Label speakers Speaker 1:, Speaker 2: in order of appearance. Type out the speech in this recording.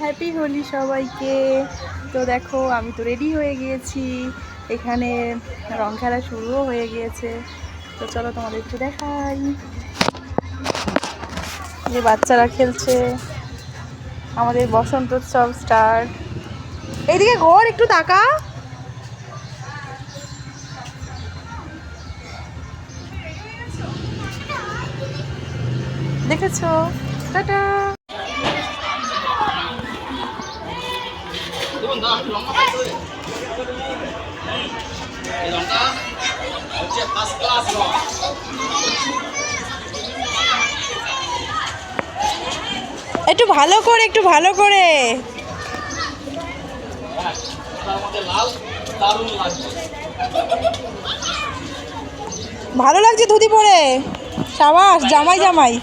Speaker 1: Happy Holi সবাইকে। তো দেখো আমি তো রেডি হয়ে গিয়েছি, এখানে রং খেলা শুরুও হয়ে গিয়েছে। তো চলো তোমাদের একটু দেখাই, যে বাচ্চারা খেলছে, আমাদের বসন্ত উৎসব স্টার্ট। এইদিকে ঘর একটু তাকা। দেখেছো? টাটা। একটু ভালো করে, একটু ভালো করে। ভালো লাগছে ধুতি পরে, সাবাস জামাই জামাই।